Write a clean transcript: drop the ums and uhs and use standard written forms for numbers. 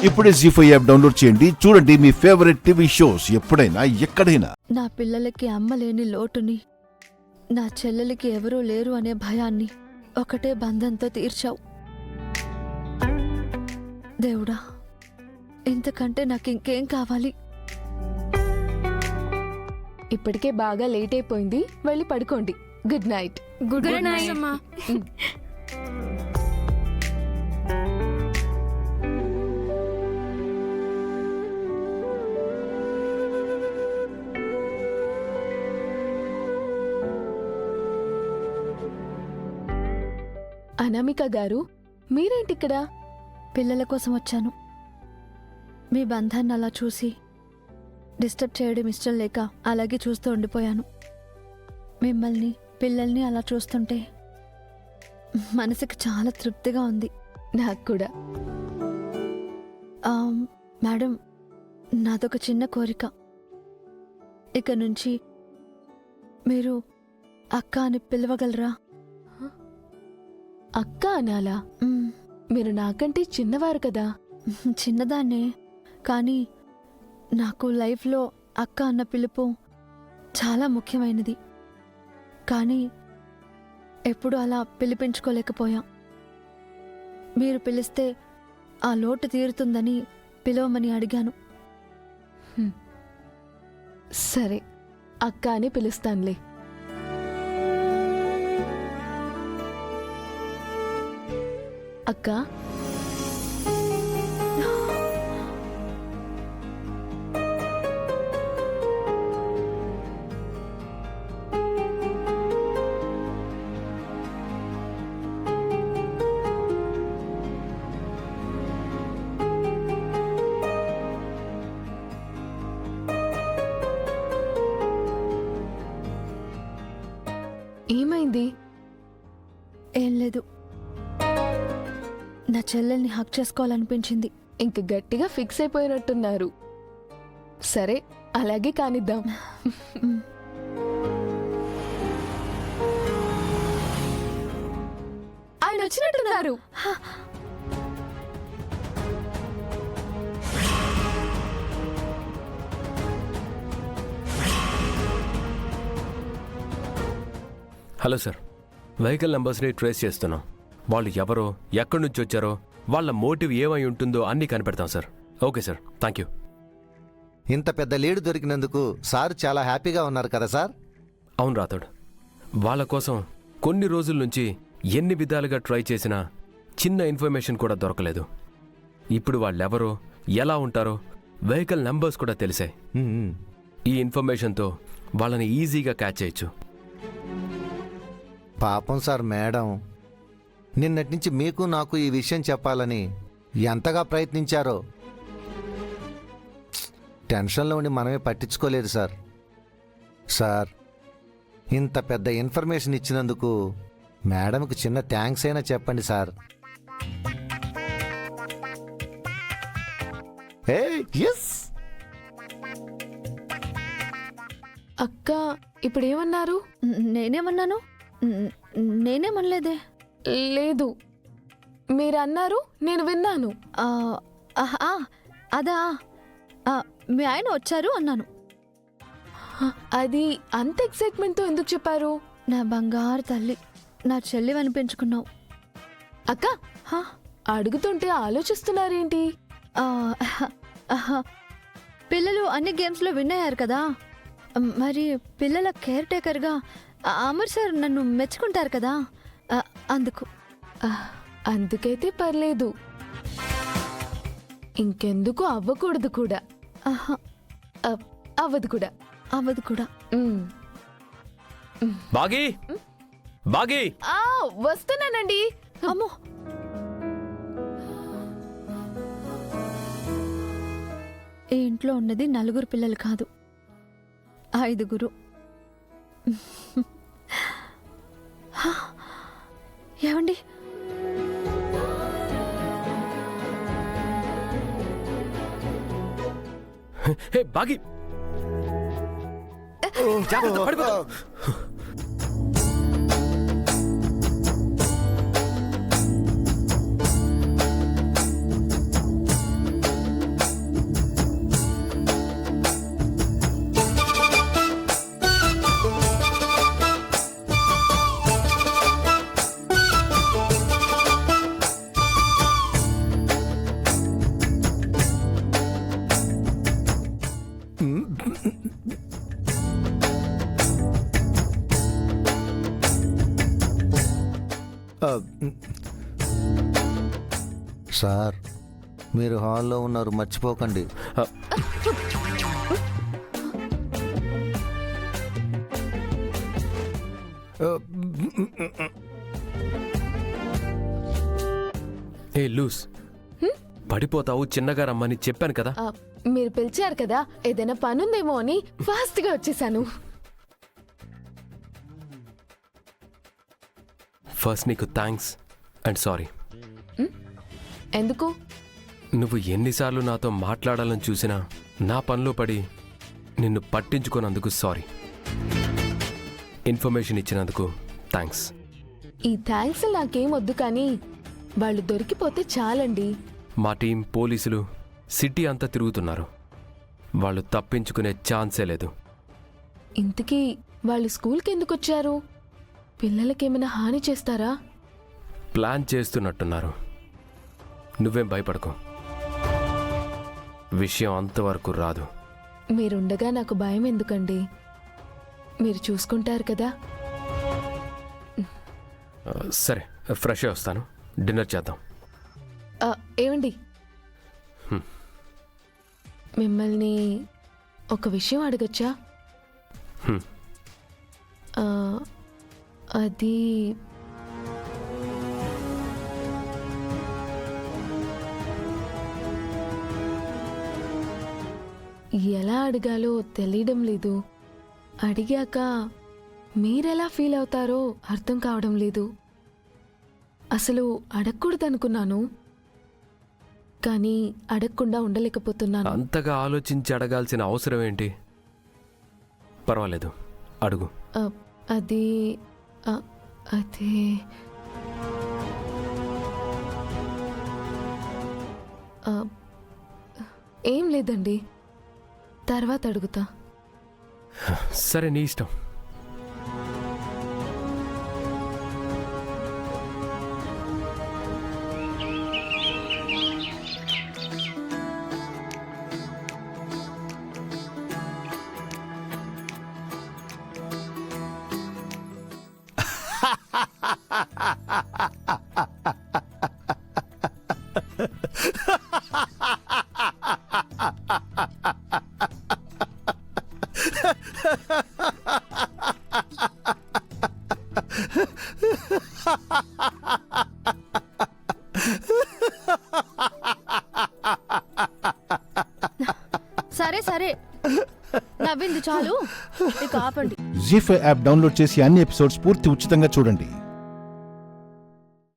ఇప్పుడే జీ5 app download చేయండి. చూడండి మీ ఫేవరెట్ టీవీ షోస్ ఎప్పుడైనా ఎక్కడైనా. నా పిల్లలకి అమ్మ లేని లోటుని, నా చెల్లెలకి ఎవరూ లేరు అనే భయాన్ని ఒకటే బంధంతో తీర్చావు. దేవుడా, ఇంతకంటే నాకింకేం కావాలి? ఇప్పటికే బాగా లేట్ అయిపోయింది, వెళ్ళి పడుకోండి. Good night. గుడ్ నైట్ అమ్మా. అనామిక గారు, మీరేంటిక్కడ? పిల్లల కోసం వచ్చాను. మీ బంధాన్ని అలా చూసి డిస్టర్బ్ చేయడం ఇష్టం లేక అలాగే చూస్తూ ఉండిపోయాను. మిమ్మల్ని, పిల్లల్ని అలా చూస్తుంటే మనసుకి చాలా తృప్తిగా ఉంది. నాకు కూడా. మేడం, నాదొక చిన్న కోరిక. ఇక నుంచి మీరు అక్క అని పిలవగలరా? అక్క అనాలా? మ్, మీరు నాకంటే చిన్నవారు కదా. చిన్నదాన్నే, కానీ నాకు లైఫ్లో అక్క అన్న పిలుపు చాలా ముఖ్యమైనది. కానీ ఎప్పుడు అలా పిలిపించుకోలేకపోయా. మీరు పిలిస్తే ఆ లోటు తీరుతుందని పిలవమని అడిగాను. సరే, అక్క అని పిలుస్తానులే. అక్క, ఏమైంది? ఏం లేదు, నా చెల్లెల్ని హక్ చేసుకోవాలనిపించింది. ఇంక గట్టిగా ఫిక్స్ అయిపోయినట్టున్నారు. సరే, అలాగే కానిద్దాం. ఆయన వచ్చినట్టున్నారు. హలో సార్, వెహికల్ నెంబర్స్ని ట్రేస్ చేస్తున్నాం. వాళ్ళు ఎవరో, ఎక్కడి నుంచి వచ్చారో, వాళ్ళ మోటివ్ ఏమై ఉంటుందో అన్నీ కనిపెడతాం sir. Okay sir, thank you. ఇంత పెద్ద లీడ్ దొరికినందుకు సార్ చాలా హ్యాపీగా ఉన్నారు కదా సార్? అవును రాథోడ్, వాళ్ళ కోసం కొన్ని రోజుల నుంచి ఎన్ని విధాలుగా ట్రై చేసినా చిన్న ఇన్ఫర్మేషన్ కూడా దొరకలేదు. ఇప్పుడు వాళ్ళెవరో, ఎలా ఉంటారో వెహికల్ నెంబర్స్ కూడా తెలిసాయి. ఈ ఇన్ఫర్మేషన్తో వాళ్ళని ఈజీగా క్యాచ్ చేయొచ్చు. పాపం సార్, మేడం నిన్నటి నుంచి మీకు నాకు ఈ విషయం చెప్పాలని ఎంతగా ప్రయత్నించారో. టెన్షన్లో ఉండి మనమే పట్టించుకోలేదు సార్. సార్, ఇంత పెద్ద ఇన్ఫర్మేషన్ ఇచ్చినందుకు మేడంకు చిన్న థ్యాంక్స్ అయినా చెప్పండి సార్. ఎస్. అక్క ఇప్పుడేమన్నారు? నేనేమన్నాను? నేనేమనలేదే. లేదు, మీరన్నారు, నేను విన్నాను. అదా, మీ ఆయన వచ్చారు అన్నాను. అది అంత ఎక్సైట్మెంట్తో ఎందుకు చెప్పారు? నా బంగారు తల్లి, నా చెల్లి అనిపించుకున్నావు. అక్క, అడుగుతుంటే ఆలోచిస్తున్నారేంటి? పిల్లలు అన్ని గేమ్స్లో విన్ అయ్యారు కదా, మరి పిల్లల కేర్ టేకర్గా అమర్ సార్ నన్ను మెచ్చుకుంటారు కదా, అందుకు. అందుకైతే పర్లేదు, ఇంకెందుకు అవ్వకూడదు కూడా. అవ్వదు కూడా. అవ్వదు కూడా. బాగీ, బాగీ, వస్తున్నానండి. అమ్మో, ఈ ఇంట్లో ఉన్నది 4 పిల్లలు కాదు, 5. ఏమండి, హే బాగీ, జాగ్రత్త, పడిపోతావు. సార్ మీరు హాల్లో ఉన్నారు, మర్చిపోకండి. ఏ లూస్, పడిపోతావు, చిన్నగా రమ్మని చెప్పాను కదా. ఆ, మీరు పిలిచారు కదా, ఏదైనా పనుందేమో అని ఫాస్ట్గా వచ్చేసాను. ఫస్ట్ నీకు థ్యాంక్స్ అండ్ సారీ. ఎందుకు? నువ్వు ఎన్నిసార్లు నాతో మాట్లాడాలని చూసినా నా పనిలో పడి నిన్ను పట్టించుకోనందుకు సారీ. ఇన్ఫర్మేషన్ ఇచ్చినందుకు థ్యాంక్స్. ఈ థ్యాంక్స్ నాకేం వద్దు, కానీ వాళ్ళు దొరికిపోతే చాలండి. మా టీం పోలీసులు సిటీ అంతా తిరుగుతున్నారు. వాళ్ళు తప్పించుకునే ఛాన్సే లేదు. ఇంతకీ వాళ్ళు స్కూల్కి ఎందుకు వచ్చారు? పిల్లలకేమైనా హాని చేస్తారా? ప్లాన్ చేస్తున్నట్టున్నారు. నువ్వేం భయపడకు, విషయం అంతవరకు రాదు. మీరుండగా నాకు భయం ఎందుకండి? మీరు చూసుకుంటారు కదా. సరే, ఫ్రెష్ అయి వస్తాను, డిన్నర్ చేద్దాం. ఏమండి, మిమ్మల్ని ఒక విషయం అడగచ్చా? హ్మ్. అది ఎలా అడగాలో తెలియడం లేదు. అడిగాక మీరెలా ఫీల్ అవుతారో అర్థం కావడం లేదు. అసలు అడగకూడదనుకున్నాను, కానీ అడగకుండా ఉండలేకపోతున్నాను. అంతగా ఆలోచించి అడగాల్సిన అవసరం ఏంటి? పర్వాలేదు, అడుగు. అది అదే ఏం లేదండి, తర్వాత అడుగుతా. సరే, నీ ఇష్టం. సరే సరే, నవ్వింది చాలు, ఇక ఆపండి. జీ5 యాప్ డౌన్లోడ్ చేసి అన్ని ఎపిసోడ్స్ పూర్తి ఉచితంగా చూడండి.